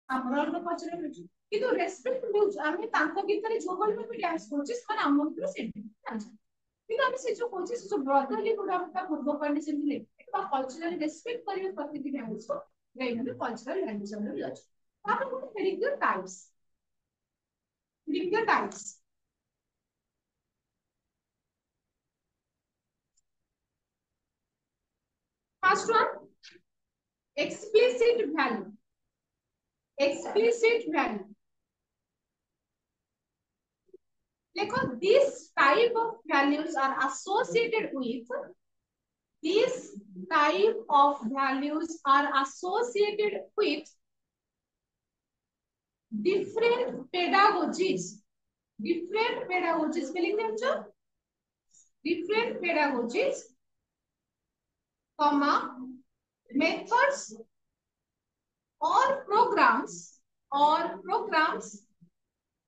ଆମର ତ ପଛରେ ମିଳୁଛି କିନ୍ତୁ ରେସ୍ପେକ୍ଟ ମିଳୁଛି ଆମେ ତାଙ୍କ ଗୀତରେ ଯୋଉ ଭଳି ଭାବେ ଡ୍ୟାନ୍ସ କରୁଛେ ସେମାନେ ଆମ ଭିତରେ ସେମିତି କିନ୍ତୁ ଆମେ ସେ ଯୋଉ କହୁଛେ ସେ ଯୋଉ ବ୍ରଦରଲି ଗୁଡାକ ତା ପୂର୍ବ ପାଣ୍ଡି ସେମିତି ବା କଲଚରାଲି ରେସ୍ପେକ୍ଟ କରିବା ପ୍ରତିଟି ଡ୍ୟାନ୍ସକୁ ଗାଇବାରେ କଲଚରାଲ ଲାଙ୍ଗୁଏଜ ଆମର ଅଛି ତାପରେ ଗୋଟେ rigger types rigger types first one explicit value explicit value because this type of values are associated with these type of values are associated with different pedagogies spelling them different pedagogies comma methods or programs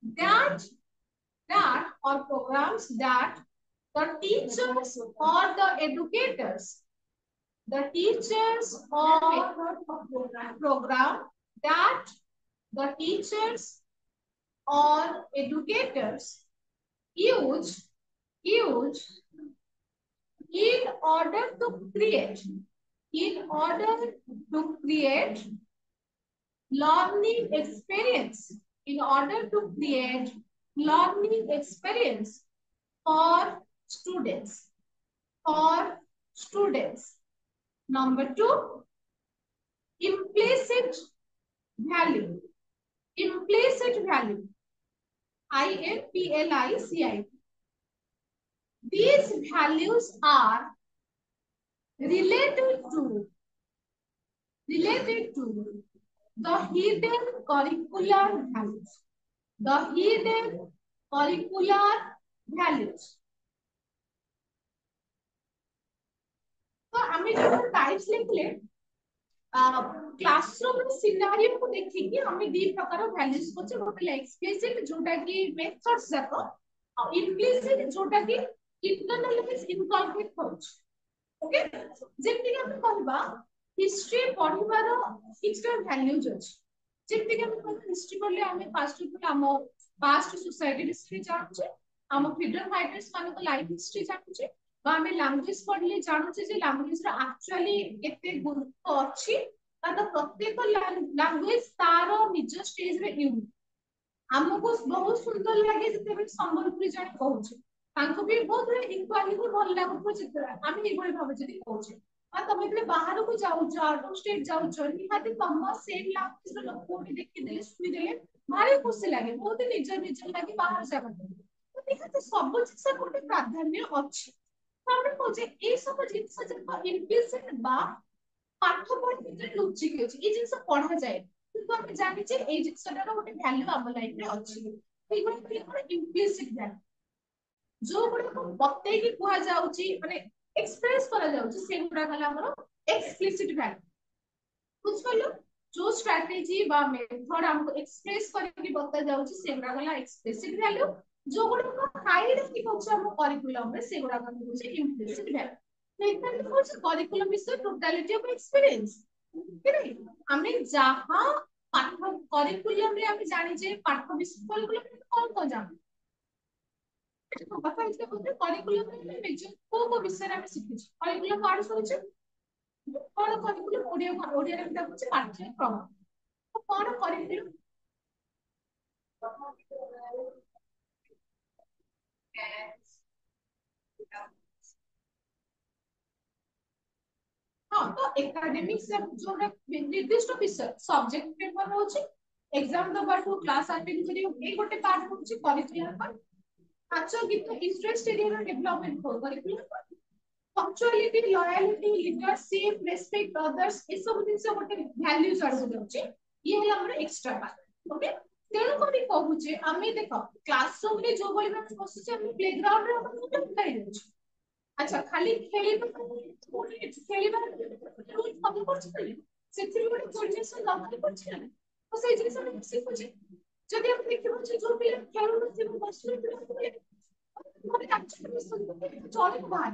that that the teachers or the educators the teachers or program that the teachers or educators use in order to create learning experience in order to create learning experience for students for students. Number 2, implicit value IMPLICIT. These values are related to the hidden curricular values. तो हमें जो types लिखले classroom scenario को देखिए हमें दी प्रकार values को गोटे एक्सप्लिसिट जोटा कि मेथड्स जाको और इम्प्लिसिट जोटा कि इंटरनलाइज इनकॉर्पोरेट करूछ ओके जेमति कि हम कहबा हिस्ट्री पढिबार किछटा वैल्यूज अछि जेमति कि हम कहबा हिस्ट्री पढले हमें पास्ट हम पास्ट सोसाइटी हिस्ट्री जानछे हम फ्रीडम फाइटर्स मानको लाइफ हिस्ट्री जानछे आम लांगुएज पढ़ले जानूचे जे लांगुएज एक्चुअली केते गुरुत्व अछि तार प्रत्येक लांगुएज तार निज स्टेज रे यूनिक हमको बहुत सुंदर लगे जते संबलपुरी जण कहूचे तांको भी बहुत इक्वालिटी भल लागो जते हम ए भली भाबे जदी कहूचे आ तमे जे बाहर को जाउ आउट ऑफ स्टेट जाउ निहाती तम सेम लांगुएज रो लोक कोठी देखि देले सुनि देले भारी खुशी लागे बहुत निज लागे बाहर जाबा तो निहाती सब चीज कोटे प्राधान्य अछि तामे कोजे ए सब जिंस जब इम्प्लिसिट बा पाठ पढ़ भीतर लुचि के अछि ए जिंस पढ़ा जाय किंतु हम जानि जे ए जिंसटार गोटे वैल्यू हम लाइफ रे अछि ए गोटे इम्प्लिसिट वैल्यू जो गुडे को बत्ते की कुआ जाउची माने एक्सप्रेस करा जाउची से गुडा गला हमरो एक्सप्लिसिट वैल्यू कुछ कहलो जो स्ट्रेटजी बा मेथड हमको एक्सप्रेस करके बता जाउची से गुडा गला एक्सप्लिसिट वैल्यू जो गुडे को हाइड की होछ हम करिकुलम रे से गुडा का होछ इम्प्लिसिट वैल्यू नेक्स्ट होछ curriculum is the totality of experience कि हमें जहां पाठ करिकुलम रे हम जानि जे पाठ विषय करिकुलम कोन को जान बापा इसके बोलते करिकुलम रे मेजर को विषय रे हम शिखिछ करिकुलम आर्ट्स होछ कोन करिकुलम ओडिया रे बिता होछ पाठ्यक्रम तो कोन करिकुलम हाँ तो एकेडमिक जोटा निर्दिष्ट विषय सब्जेक्ट पेपर होची एग्जाम दबाटू क्लास अटेंड करियो ए गोटे पार्ट होची करिकुलम पर नाच गीत इंटरेस्ट एरिया डेवलपमेंट हो curriculum punctuality loyalty leadership respect others ए सब दिन से गोटे वैल्यूज आड़ होची ये है हमर एक्स्ट्रा पार्ट ओके तेणु करी कहूचे आमे देखो क्लासरूम रे जो बली हम बसुचे हम प्लेग्राउंड रे हम बुलाई जाउची अच्छा खाली खेलिबा खेलिबा रूल फॉलो करछि सेथि गोटे कोऑर्डिनेशन दरकार पड़छि ना तो से जिनिस हम सिखुछि जदि हम देखिबो जे जो पिला खेलु से बसले पिला मोर एक्चुअली सुन चले बाहर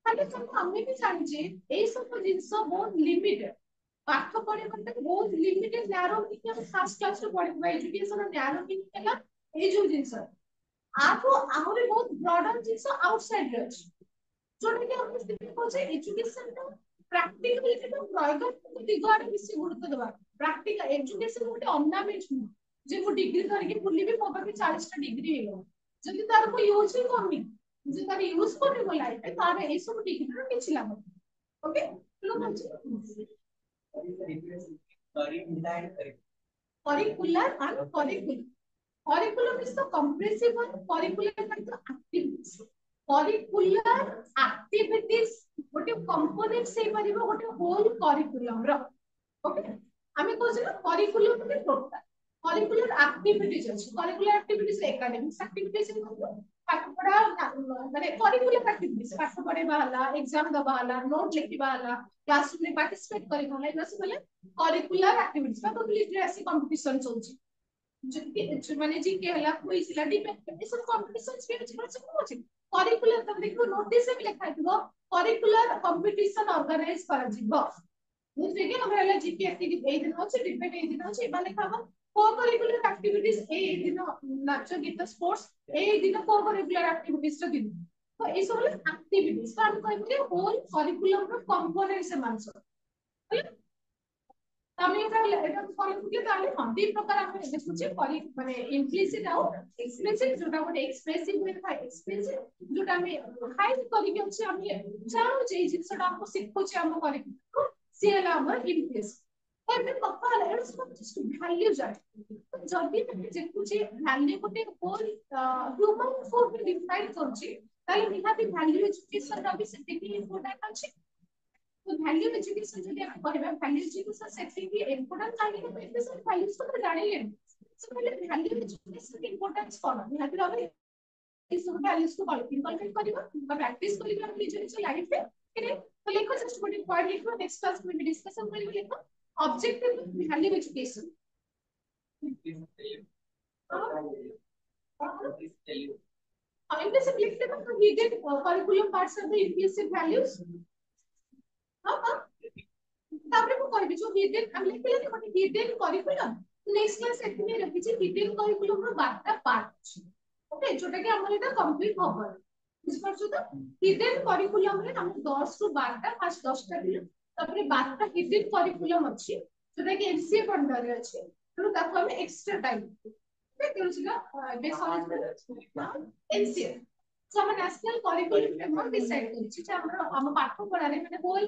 खाली हम भी जानि जे ए सब जिनिस बहुत लिमिटेड पाठ पढ़े बहुत लिमिटेड नैरो मीनिंग हम फर्स्ट क्लास रे पढ़े एजुकेशन नैरो मीनिंग हला ए जो जिंस आको आहुरी बहुत ब्रॉडर जिंस आउटसाइड रे अछि जोटा कि हम स्थिति पहुंचे एजुकेशन नो प्रैक्टिकल के प्रयोगात्मक दिगवार बेसी गुरुत्व देबा प्रैक्टिकल एजुकेशन गोटे ऑर्नामेंट नु जे मु डिग्री करके बुलिबी मो पाके 40 टा डिग्री हेलो जदि तार को यूज ही करनी जे तार यूज करने को लाइफ पे तार ए सब डिग्री रो किछ लाभ ओके लो अछि curricular and curriculum. Curriculum is the comprehensive one. Curricular is the activities. Curricular activities. What you component say maribo what you whole curriculum ro. Okay. हमें कौन सा curriculum में टोटल curricular activities ଅଛି curricular activities academic activities पाठ पढ़ा माने curricular activities पाठ पढ़ेबा हला एग्जाम दबा हला नोट लिखिबा हला क्लास में पार्टिसिपेट करिबा हला इना सब हला curricular activities बा तो लिटरेसी कंपटीशन चलछि माने जीके हला क्विज हला डिबेट ये सब कंपटीशंस भी अछि सब अछि curricular तब देखो नोटिस में लिखा है curricular competition ऑर्गेनाइज करा जिवो बुझे कि हमरा ला जीके एक्टिविटी ए दिन अछि डिबेट ए दिन अछि माने खाबो को करिकुलर एक्टिविटीज ए दिन नाच गीत स्पोर्ट्स ए दिन को करिकुलर एक्टिविटीज रो दिन तो ए सब एक्टिविटीज तो हम कहबे होल करिकुलम रो कंपोनेंट से मानस तमे एटा करिकुलर ताले हम दी प्रकार हम देखुचे करि माने इम्प्लिसिट आउ एक्सप्लिसिट जोटा गोटे एक्सप्रेसिव में था एक्सप्लिसिट जोटा हम हाइड करि के अछि हम जानो जे जिंसटा हम सिखुचे हम करिकुलर सीएल हमर इम्प्लिसिट तबे पक्का है सब जस्ट वैल्यू जाय जदी तमे देखुचे वैल्यू गोटे होल ह्यूमन फॉर्म में डिफाइन करछि ताले निहाती वैल्यू एजुकेशन रो भी सेटिंग इम्पोर्टेंट अछि तो वैल्यू एजुकेशन जदी हम कहबा वैल्यू एजुकेशन सेटिंग इम्पोर्टेंट लागि तो एते सब वैल्यूज को जानि ले सो पहले वैल्यू एजुकेशन की इंपोर्टेंस कोन निहाती रबे इस वैल्यूज को इनकलकेट करिबा प्रैक्टिस करिबा निज निज लाइफ में तो लिखो जस्ट गोटे पॉइंट लिखो नेक्स्ट क्लास में डिस्कशन करिबा लिखो objective value education implicit लिखते हैं तो hidden curriculum parts of the implicit values हां तापर को कहबी जो hidden हम लिखले कि गोटे hidden curriculum नेक्स्ट क्लास एथि रखि छी hidden curriculum रो 12 टा पार्ट अछि ओके जोटा कि हमर एटा कंप्लीट होबर बुझ परछु तो hidden curriculum रे हम 10 रु 12 टा फर्स्ट 10 टा दिलो तापर 12 टा hidden curriculum अछि जोटा कि एमसीए अंडर रे अछि तो ताको हम एक्स्ट्रा टाइम ओके तेलुसिना बेस एमसीए सो हम नेशनल करिकुलम फ्रेमवर्क डिसाइड करछि जे हम पाठ पढा रे माने होल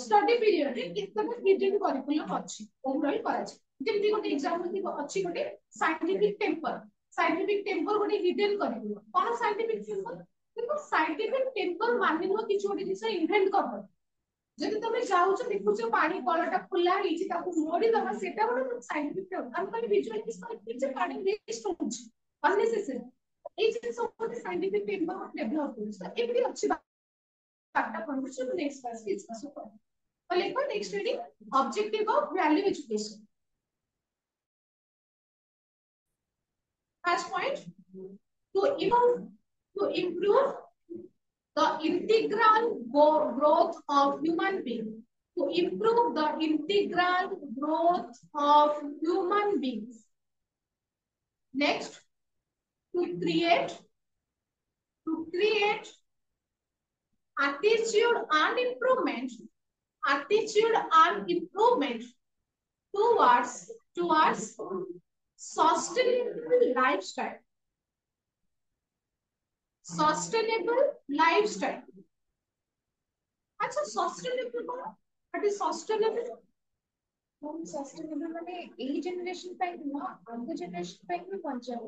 स्टडी पीरियड रे कितना हिडन करिकुलम अछि ओवरऑल कराछि जेमति गोटे एग्जांपल अछि गोटे साइंटिफिक टेम्पर गोटे हिडन करिकुलम कोन साइंटिफिक टेम्पर देखो साइंटिफिक टेम्पर माने नो किछ गोटे जिस इन्वेंट करबो जदि तुम जाउछ देखुछ पानी कलटा खुला हिची ताकू मोड़ी दबा सेटा गोटे साइंटिफिक टेम्पर हम कहले विजुअलाइज करछि जे पानी वेस्ट होछ अननेसेसरी ए जिंस गोटे साइंटिफिक टेम्पर डेवलप होछ तो एबी अछि बाटा कन्वर्सेशन नेक्स्ट क्लास डिस्कस कर तो लेको next reading objective of value education first point to improve the integral growth of human being to improve the integral growth of human beings next to create attitude and improvement towards sustainable lifestyle अच्छा sustainable को what is sustainable हम sustainable माने एई generation पे ना आगे generation पे भी पहुंचा हो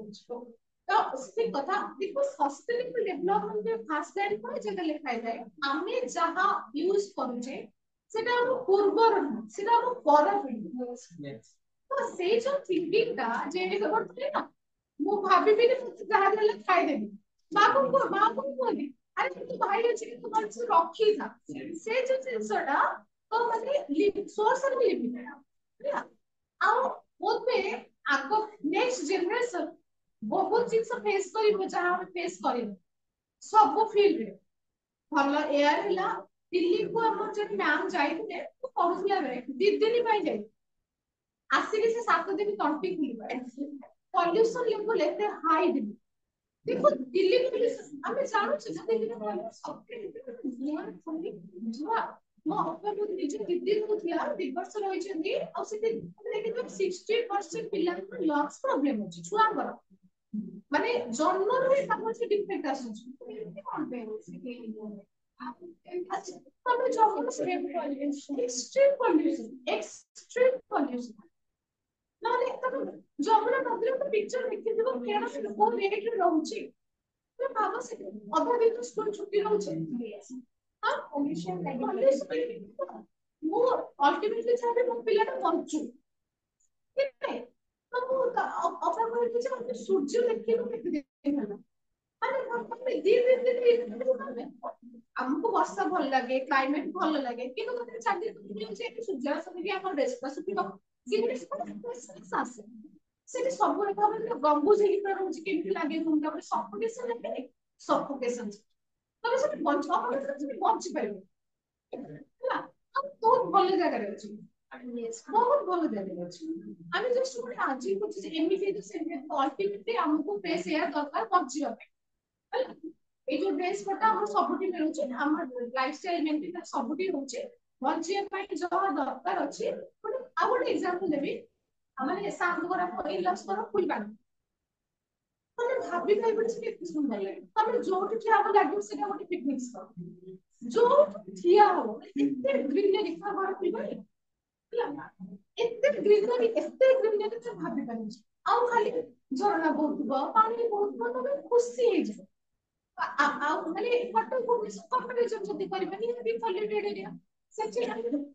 तो से कथा देखो सस्टेनेबल डेवलपमेंट के खास लाइन को जगह लिखा जाए हमें जहां यूज करूजे सेटा हम पूर्वर सेटा हम पर तो से जो थिंकिंग ता जे करथले ना मु भाबी भी जहां देला खाई देबी मां को बोली अरे तू भाई अछि तू मन से रखी था से जो जिंसडा तो माने सोर्स ऑफ लिविंग है आ बहुत में आगो नेक्स्ट जनरेशन बहुत जिंस फेस करिवो जहां हम फेस करिवो सब फील्ड रे भलो एयर हिला दिल्ली को हम जब मैम जाइए तो पहुंचला बेले 2 दिन ପାଇଁ ଯାଇ ଆସିକି से 7 दिन तंटी खुली पॉल्यूशन लेवल एते हाई दिल्ली देखो दिल्ली में हमें जानो से दिल्ली में सब धुआं खुली धुआं ମୋ ଅପା ବହୁତ ନିଜ ଦିଦି କହୁଥିଲା 2 ବର୍ଷ ରହିଛନ୍ତି ଆଉ ସେଠି ଦେଖିଥିବ 60% ପିଲାଙ୍କର ଲଙ୍ଗ୍ସ ପ୍ରୋବ୍ଲେମ ଅଛି ଛୁଆଙ୍କର ମାନେ ଜନ୍ମରୁ ହିଁ ତାଙ୍କର ସେ ଡିଫେକ୍ଟ ଆସୁଛି ଏମିତି କଣ ପାଇଁ ତମେ ଜନ୍ମ ଏକ୍ସଟ୍ରିମ୍ ପଲ୍ୟୁସନ ନହେଲେ ତମେ ଯମୁନା ନଦୀରେ ଗୋଟେ ପିକ୍ଚର ଦେଖିଥିବ କେଣ ସେ କୋଉ ରେଟରେ ରହୁଛି ତମେ ଭାବ ସେ ଅଧା ଦିନ ସ୍କୁଲ ଛୁଟି ରହୁଛି ହଁ ମୁଁ ଅଲ୍ଟିମେଟଲି ଚାହିଁବି ମୋ ପିଲାଟା ବଞ୍ଚୁ ଠିକ ନାହିଁ ତ ମୁଁ ଅପା କହିବି ଯେ ଆମେ ସୂର୍ଯ୍ୟ ଦେଖିବାକୁ କେତେ ଦିନ ହେଲା ମାନେ ଆମକୁ ବର୍ଷା ଭଲ ଲାଗେ କ୍ଲାଇମେଟ ଭଲ ଲାଗେ କିନ୍ତୁ ମତେ ଚାକିରି ସୂର୍ଯ୍ୟାସ୍ତ ବି ଆମର ଦେଶଟା ଶୁଖିବ ଆସେ ସେଠି ସବୁ ଭାବରେ ଗମ୍ବୁଜ ହେଇକି ରହୁଛି କେମିତି ଲାଗେ ତାପରେ ସଫୋକେସନ ଲାଗେ ସଫୋକେସନ ତମେ ସେଠି ବଞ୍ଚି ପାରିବ ହେଲା ବହୁତ ଭଲ ଜାଗାରେ ଅଛି ବହୁତ ଭଲ ଜାଗାରେ ଅଛି ଆମେ ଜଷ୍ଟ ଗୋଟେ ଆଜି କରୁଛୁ ଏମିତି ସେମିତି ଅଲ୍ଟିମେଟଲି ଆମକୁ ଫେସ୍ ଏୟା ଦରକାର ବଞ୍ଚିବା ପାଇଁ ହେଲା ଏଇ ଯୋଉ ଡ୍ରେସ୍ ପଟା ଆମର ସବୁଠି ମିଳୁଛି ଆମର ଲାଇଫଷ୍ଟାଇଲ ମେଣ୍ଟେନ ସବୁଠି ହଉଛି ବଞ୍ଚିବା ପାଇଁ ଯାହା ଦରକାର ଅଛି ଗୋଟେ ଆଉ ଗୋଟେ ଏକ୍ସାମ୍ପଲ ଦେବି ମାନେ ସାଙ୍ଗର ଇଲସ୍ତର ଫୁଲବାଣୀ ମାନେ ଭାବି ପାରିବନି ସେ କେତେ ସୁନ୍ଦର ଲାଗେ ତମେ ଯୋଉଠି ଠିଆ ହବ ଲାଗିବ ସେଟା ଗୋଟେ ପିକନିକ ସ୍ପଟ ଯୋଉଠି ଠିଆ ହବ ଏତେ ଗ୍ରୀନରୀ ଘର ଫୁଲବାଣୀ ହେଲା ଏତେ ଗ୍ରୀନରୀ ତମେ ଭାବି ପାରିବନି ଆଉ ଖାଲି ଝରଣା ବହୁଥିବ ପାଣି ବହୁଥିବ ତମେ ଖୁସି ହେଇଯିବ ଆଉ ମାନେ ଫଟୋ କମ୍ପାରିଜନ ଯଦି କରିବା ନିହାତି ପଲ୍ୟୁଟେଡ ଏରିଆ ସେଠି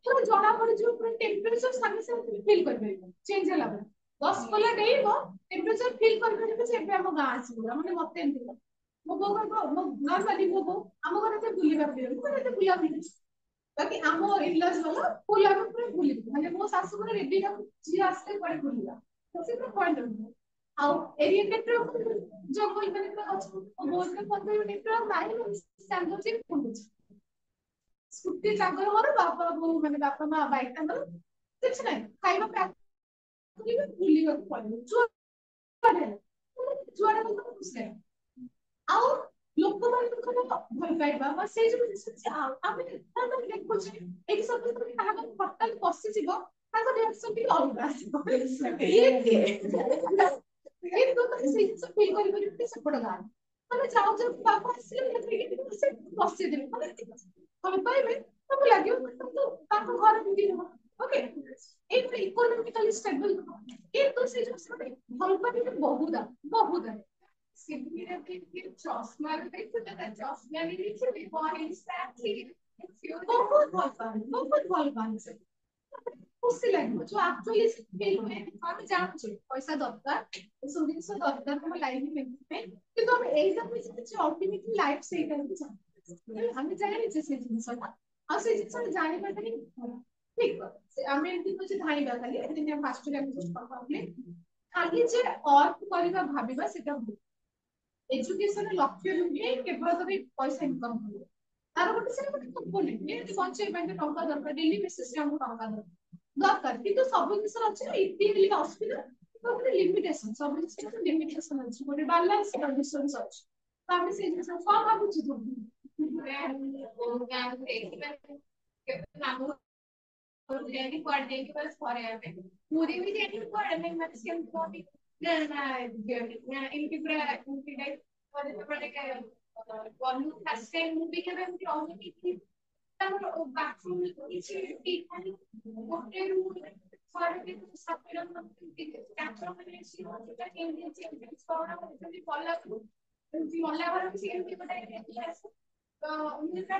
ପୁରା ଜଣା ପଡିଯିବ ପୁରା ଟେମ୍ପରେଚର ସାଙ୍ଗେ ସାଙ୍ଗେ ଫିଲ୍ କରିପାରିବ ଚେଞ୍ଜ ହେଲା ପରେ 10 ଡେଇବ ଟେମ୍ପରେଚର ଫିଲ୍ କରିପାରିବ ଯେ ଏବେ ଆମ ଗାଁ ଆସିବ ମାନେ ମତେ ଏମିତି ମୋ ବୋଉ ମୋ ନର୍ମାଲି ମୋ ବୋଉ ଆମ ଘରେ ଏତେ ବୁଲିବା ମୁଁ ଏତେ ବୁଲା ବୁଲି ବାକି ଆମ ଇନଲଜ ଗଲା ଫୁଲ ଆମେ ପୁରା ବୁଲିବୁ ମାନେ ମୋ ଶାଶୁ ଘର ରେଡି ଝିଅ ଆସିଲେ କୁଆଡେ ବୁଲିବା ସେ ପୁରା ପଏଣ୍ଟ ଆଉ ଏରିଆ ନେଟୱାର୍କ ଜଙ୍ଗଲ ମାନେ ପୁରା ଅଛି ବହୁତ 15 ମିନିଟ ନାହିଁ ସାଙ୍ଗରେ ବୁଲୁଛି ସ୍କୁଟି ତାଙ୍କର ମୋର ବାପା ବୋଉ ମାନେ ବାପା ମା ବାଇକ୍ ତାଙ୍କର କିଛି ନାହିଁ ଖାଇବା ପ୍ୟାକ୍ ବୁଲିବାକୁ ପଡିବ ଯୁଆଡେ ଖୁସି ଆଉ ଲୋକମାନଙ୍କର ଭଲ ପାଇବା ବା ସେଇ ଯୋଉ ଜିନିଷ ଆମେ ଦେଖୁଛେ ଏଇ ସବୁ କାହା ହଠାତ୍ ପଶିଯିବ ତାଙ୍କ ରିଆକ୍ସନ ଟିକେ ଅଲଗା ଆସିବ କିନ୍ତୁ ସେଇ ଜିନିଷ ଫିଲ୍ କରିପାରିବେ ସେପଟ ଗାଁ ମାନେ ଯାଉ ଯାଉ ବାପା ଆସିଲେ ବସେଇଦେବେ ମାନେ ଭଲ ପାଇବେ ତାକୁ ଲାଗିବ ତାଙ୍କ ଘର ଓକେ ଏଇପରି ଇକୋନୋମିକାଲି ଷ୍ଟେବଲ କିନ୍ତୁ ସେ ଜିନିଷ ଭଲ ପାଇବା ବହୁତ ବହୁତ ଚଷମା ଚଷମା ବହୁତ ଭଲ ପାଆନ୍ତି ବହୁତ ଭଲ ପାଆନ୍ତି ସେ ଖୁସି ଲାଗିବ ଯୋଉ ଆକ୍ଚୁଆଲି ଆମେ ଜାଣୁଛେ ପଇସା ଦରକାର ଏସବୁ ଜିନିଷ ଦରକାର ଆମ ଲାଇଫ ପାଇଁ କିନ୍ତୁ ଆମେ ଏଇଟା ଅଲ୍ଟିମେଟଲି ଲାଇଫ ସେଇଟା ଆମେ ଜାଣିଛେ ସେ ଜିନିଷଟା ଆଉ ସେ ଜିନିଷଟା ଜାଣିବାଟା ହିଁ ଠିକ ଆମେ ଏମିତି କହୁଛେ ଧାଇଁବା ଖାଲି ଏମିତି ଫାଷ୍ଟ ଖାଲି ଯେ ଅର୍ଥ କରିବା ଭାବିବା ସେଟା ଭୁଲ ଏଜୁକେସନ ଲକ୍ଷ୍ୟ ନୁହେଁ କେବଳ ତମେ ପଇସା ଇନକମ କରିବ ତାର ଗୋଟେ ସେଟା ଗୋଟେ କମ୍ପୋନେଣ୍ଟ ଯେମିତି ବଞ୍ଚେଇବା ପାଇଁ ଟଙ୍କା ଦରକାର ଡେଲି ବେସିସରେ ଆମକୁ ଟଙ୍କା ଦରକାର କିନ୍ତୁ ସବୁ ଜିନିଷ ଅଛି ଇତିଲି ଅସୁବିଧା ଗୋଟେ ଲିମିଟେସନ ସବୁ ଜିନିଷ ଲିମିଟେସନ ଅଛି ଗୋଟେ ବାଲାନ୍ସ କଣ୍ଡିସନ ଅଛି ତ ଆମେ ସେଇ ଜିନିଷ କଣ ଭାବୁଛୁ ଯାଇକି କୁଆଡେ ଯାଇକି ବାସ୍ ପଳେଇବା ପାଇଁ ପୁରୀ ବି ଯାଇକି କୁଆଡେ ନାହିଁ ମାନେ ସେମିତି ନା ନା ଏମିତି ପୁରା ଏମିତି ଗଲୁ ଫାର୍ଷ୍ଟ ଟାଇମ୍ ମୁଁ ବି କେବେ ଏମିତି ରହିନି ତାଙ୍କର ବାଥରୁମ କିଛି ଖାଲି ଗୋଟେ ରୁମ୍ ଥରେ ସାତଟା କାଚ ମାନେ ପଲାକୁ ମଲା ଘର ବି ସେମିତି ଗୋଟେ ତ ମୁଁ ସେଟା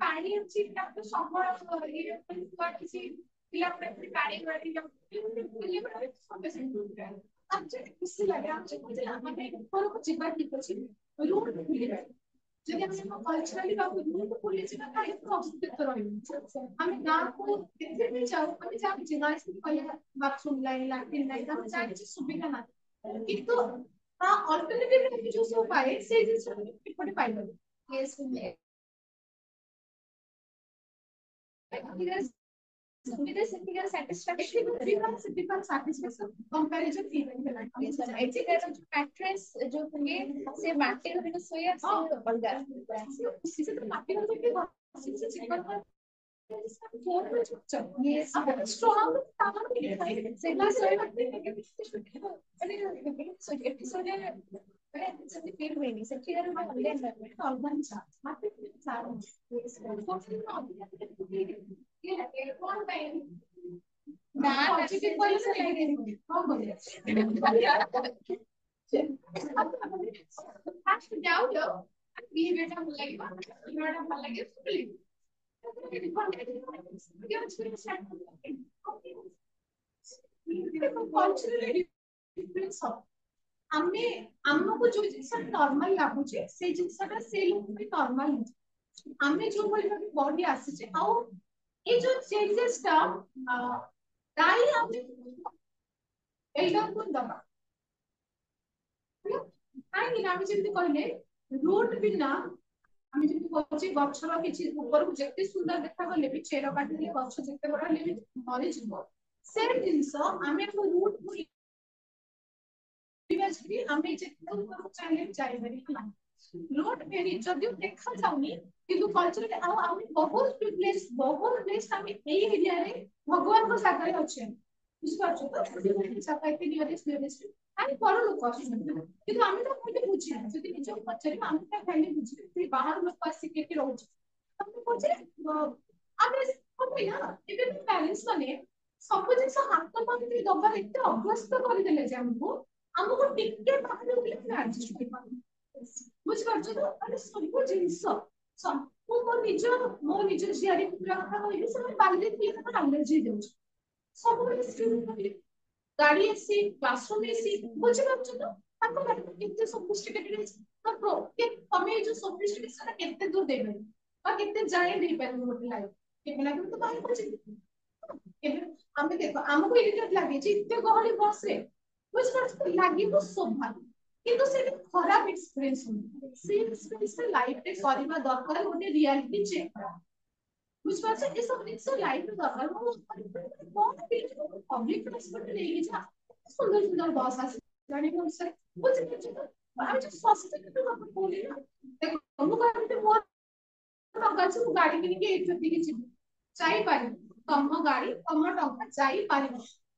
ପାଣି ଅଛି ସମ୍ବଳ କିଛି ଖୁସି ଲାଗେ ଆମେ ଉପରକୁ ଯିବା ଠିକ ଅଛି जब हम कल्चरली बाबू रूट पुलिस में खाली प्रस्तुत रही हम गांव को देखते भी जाओ हम जाब जिना से पहले बाथरूम लाइन लैट्रिन लाइन हम जाने से सुविधा ना किंतु हां अल्टरनेटिव जो सब पाए से जिस एपटे पाइबो yes with a singular satisfaction becomes satisfaction comparison feeling educated mattress जो होंगे से माटी के बिना सोया से बंदा उसी से तो माटी का जो भी से चिकन का फोर में ये स्ट्रॉन्ग ताकत है से ना सोया माटी के अरे सो एपिसोड है अरे जल्दी फील हुई नहीं से क्लियर में ऑनलाइन में ऑलमन चार्ट माटी के सारा ये फोर ये कौन टाइम मैं ठीक कोई से लेंगे कौन बोले आज जाओ लो बिहेवियर टा ଭଲ ଲାଗିବ बिहेवियर टा ଭଲ ଲାଗେ कल्चरल डिफरेंस हमें हमको जो जिंस नॉर्मल लागुचे से जिंसटा से लोग भी नॉर्मल हमें जो बोली बॉडी आसीचे आ ये जो चेंजेस टा दाई हमें एग्जांपल दबा काई हमें जेंति कहले रूट बिना हमें जेंति कहछि गछर किछि ऊपर को जेते सुंदर देखा गले भी चेर काटले गछ जेते बड़ ले भी मरि जिवो सेम जिंस हमें को रूट को इवेंचुअली हमें जेते ऊपर को चले जाय बरी रूट भेरी जदियो देखा जाउनी किंतु कल्चर आ हम बहुत प्लेस हम ए एरिया रे भगवान को सागर अछि बुझ पाछो तो सागर के नियरेस्ट আমি বড় লোক কিন্তু আমি তো কইতে বুঝি না যদি নিজ পছরে আমি তা খাইলে বুঝি তুই বাহার লোক আসি কেটে রହୁଛି আমি বুঝে আমি কই না ଏବେ ବି ପ୍ୟାରେଣ୍ଟସ୍ ମାନେ ସବୁ ଜିନିଷ ହାତ ପାଖରେ ଦବା ଏତେ ଅଭ୍ୟସ୍ତ କରିଦେଲେ ଯେ ଆମକୁ ଟିକେ ବାହାରେ ବୁଲି ଆଡଜଷ୍ଟ କରିପାରୁନି ବୁଝିପାରୁଛ ତ ମାନେ ସବୁ ଜିନିଷ ସବୁ ମୋ ନିଜ ଝିଆରୀ ପୁରା କଥା କହିବି ସେମାନେ ବାଲିରେ ପିଇବା ଆଲର୍ଜି ଦେଉଛି ସବୁବେଳେ गाड़ी एसी क्लासरूम एसी बुझे पाछो तो ताको केते सोफिस्टिकेटेड है तो के तमे जो सोफिस्टिकेशन केते दूर देबे बा केते जाय दे पारे मोटे लाइफ के बिना तो बाहर पहुंचे के हमें देखो हमको इरिटेट लागे जे इते गहली बस रे बुझ पाछो तो लागी तो शोभा किंतु से खराब एक्सपीरियंस हो से एक्सपीरियंस से लाइफ रे करबा दरकार होते रियलिटी चेक करा बुझ पाछो ए सब जिंस लाइफ रे दरकार हो बहुत पब्लिक ट्रांसपोर्ट लेके जा सुंदर सुंदर बस आसे गाड़ी में से बुझ पाछो আমি যে সস্তা কথা বলি না দেখো আমি কাছে মোর টাকা আছে গাড়ি কিনে এইটা দিকে যাব চাই পারি তম গাড়ি তম টাকা চাই পারি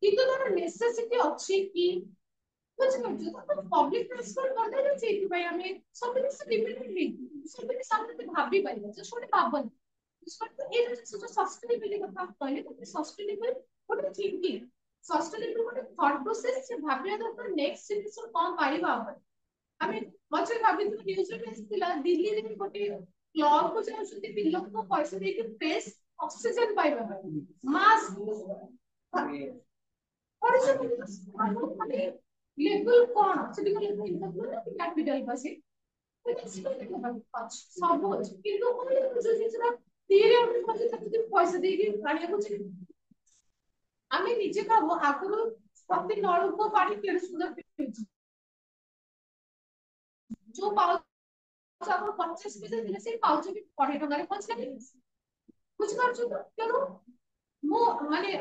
কিন্তু তোর নেসেসিটি ଅଛି কি বুঝ পাচ্ছ তো পব্লিক ট্রান্সপোর্ট করতে যাচ্ছে এইভাবে আমি সব কিছু ডিপেন্ডেন্ট নেই সব কিছু সামনে ভাবি পারি যে শুনে ভাবন বুঝপাচ্ছ এই যে সাস্টেনেবিলিটি কথা কইলে তো সাস্টেনেবল ଗୋଟେ থিংকিং সাস্টেনেবল ଗୋଟେ থট प्रोसेस से भाबिया दरकार नेक्स्ट जनरेशन कोन पाइबा ଆମେ ମଝିରେ ଭାବିଥିଲୁ ନ୍ୟୁଜରେ ଆସିଥିଲା ଦିଲ୍ଲୀରେ ଗୋଟେ କ୍ଲବ କୁ ଯାଉଛନ୍ତି ପିଲାଙ୍କୁ ପଇସା ଦେଇକି ଫ୍ରେଶ ଅକ୍ସିଜେନ ପାଇବା ପାଇଁ ମାସ୍କ ମାନେ ଲେଭେଲ କଣ ସେଠି ଗଲେ କ୍ୟାପିଟାଲ ପାସେ ସବୁ ଅଛି କିନ୍ତୁ ଯୋଉ ଜିନିଷଟା ଧୀରେ ଆମେ ପଇସା ଦେଇକି ଆଣିବାକୁ ଚାହିଁବୁ ଆମେ ନିଜେ ଭାବୁ ଆଗରୁ ପ୍ରତି ନଳକୂପ ପାଣି କେତେ ସୁନ୍ଦର ପିଉଛୁ जो पाउच आप 50 पैसे दिले से पाउच भी 20 टका रे पहुंचले कुछ कर जो तेनो मो माने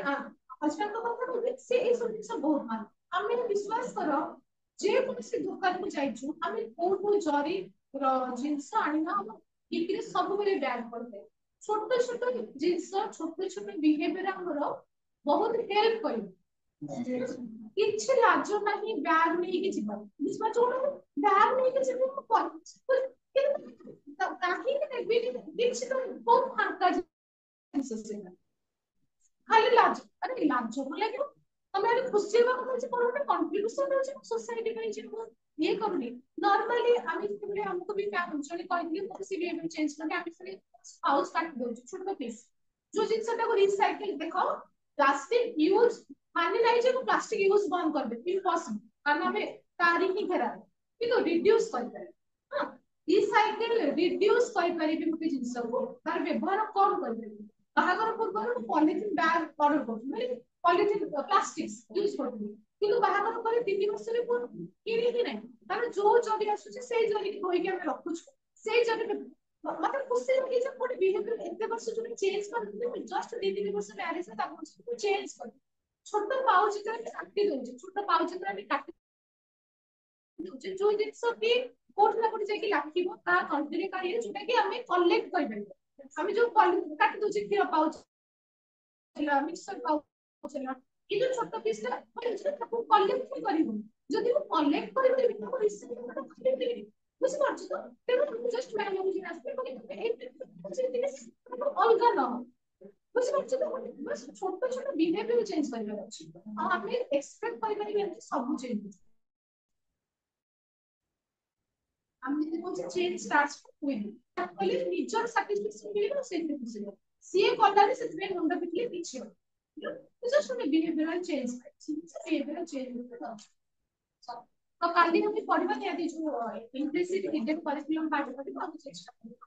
हस्बैंड को কথা বলবে সে এই সব জিনিস বহুত মানে আমি বিশ্বাস কর যে কোনসি দোকান को যাইଛୁ আমি কোন জরি জিনিস আনিনা বিক্রি ସବୁ বেলে ব্যান করতে ছোট ছোট জিনিস ছোট ছোট বিহেভিयर हमरो बहुत हेल्प करियो କିଛି ଲାଜ ନାହିଁ ବ୍ୟାଗ ନେଇକି ଯିବା ବୁଝିପାରୁଛ ଗୋଟେ ବ୍ୟାଗ ନେଇକି ଯିବା କାହିଁକି ନେବିନି କିଛି ତ ବହୁତ ଫାଙ୍କା ଜିନିଷ ସେଇଟା ଖାଲି ଲାଜ ଆରେ ଲାଜ ଭଲ ଲାଗିବ ତମେ ଆରେ ଖୁସି ହେବା କଥା ଯେ କଣ ଗୋଟେ କଣ୍ଟ୍ରିବ୍ୟୁସନ ଅଛି ସୋସାଇଟି ପାଇଁ ଯେ ମୁଁ ଇଏ କରୁନି ନର୍ମାଲି ଆମେ ଯେତେବେଳେ ଆମକୁ ବି ଜଣେ କହିଥିଲେ ମୋର ସି ବିହେଭିयर ଚେଞ୍ଜ କରି ଆମେ ଖାଲି ପାଉଚ୍ କାଟି ଦଉଛୁ ଛୋଟ ପିସ୍ ଯୋଉ ଜିନିଷଟାକୁ ରିସାଇକେଲ ଦେଖ प्लास्टिक यूज माने नहीं जे प्लास्टिक यूज बंद कर दे इम्पॉसिबल कारण हमें तारीख ही खराब किंतु रिड्यूस कर दे हां रिसाइकल रिड्यूस କରିପାରିବେ ଗୋଟେ ଜିନିଷକୁ ତାର ବ୍ୟବହାର କମ କରିପାରିବେ ବାହାଘର ପୂର୍ବରୁ ପଲିଥିନ୍ ବ୍ୟାଗ ଅର୍ଡର କରୁଥିଲେ ପଲିଥିନ୍ ପ୍ଲାଷ୍ଟିକ ୟୁଜ କରୁଥିଲେ କିନ୍ତୁ ବାହାଘର ପରେ 3 ବର୍ଷରେ କିଣିକି ନାହିଁ ତାର ଯୋଉ ଜରି ଆସୁଛି ସେଇ ଜରିକି ଧୋଇକି ଆମେ ରଖୁଛୁ ସେଇ ଜରି ମତେ ଖୁସି ଲାଗେ ଯେ ଗୋଟେ ବିହେଭିୟର ଏତେ ବର୍ଷ ଯୋଉଟା ଚେଞ୍ଜ କରିଥିଲେ ଜଷ୍ଟ 2-3 ବର୍ଷ ମ୍ୟାରେଜ ତାକୁ ଚେଞ୍ଜ କରି ଛୋଟ ପାଉଚ୍ ଯେତେବେଳେ କାଟି ଦଉଛି ଛୋଟ ପାଉଚ୍ ଯେତେବେଳେ ଆମେ କାଟି ଯୋଉ ଜିନିଷ କି କୋଉଠି ନା କୋଉଠି ଯାଇକି ଲାଗିବ ତା ତଣ୍ଟିରେ କାଢିଲେ ଯୋଉଟା କି ଆମେ କଲେକ୍ଟ କରିପାରିବା ଆମେ ଯୋଉ କାଟି ଦଉଛେ କ୍ଷୀର ପାଉଚ ହେଲା ମିକ୍ସର ପାଉଚ ହେଲା ଏ ଯୋଉ ଛୋଟ ପିସ୍ ଟା ତାକୁ କଲେକ୍ଟ କରିବୁ ଯଦି ମୁଁ କଲେକ୍ଟ କରିପାରିବି ତାକୁ ରିସାଇକଲ କରିପାରିବି ବୁଝିପାରୁଛୁ ତ ତେଣୁ ମୁଁ ଜଷ୍ଟ ମ୍ୟାନେଜ ଆସିବି ଅଲଗା ନ ବୁଝିପାରୁଛୁ ତ ବାସ୍ ଛୋଟ ଛୋଟ ବିହେଭିୟର ଚେଞ୍ଜ କରିବାର ଅଛି ଆଉ ଆମେ ଏକ୍ସପେକ୍ଟ କରିପାରିବାନି ସବୁ ଚେଞ୍ଜ আমি যদি বলছি চেঞ্জ স্টার্টস উইথ তাহলে নিজের স্যাটিসফ্যাকশন মিলিବ ସେଇଥିରେ ଖୁସି ହେବ ସିଏ କଲାରେ ସେଥିପାଇଁ ମୁଣ୍ଡ ପିଟିଲେ କିଛି ହବ ଜଷ୍ଟ ଗୋଟେ ବିହେଭିୟରାଲ ଚେଞ୍ଜ ବିହେଭିୟରାଲ ଚେଞ୍ଜ ତ କାଲି ଆମେ ପଢିବା ନିହାତି ଯୋଉ ଇମ୍ପ୍ଲିସିଟ ହିଡେନ୍ କରିକୁଲମ ପାଠ ପଢିବା ଆଉ ଚେଷ୍ଟା କରିବା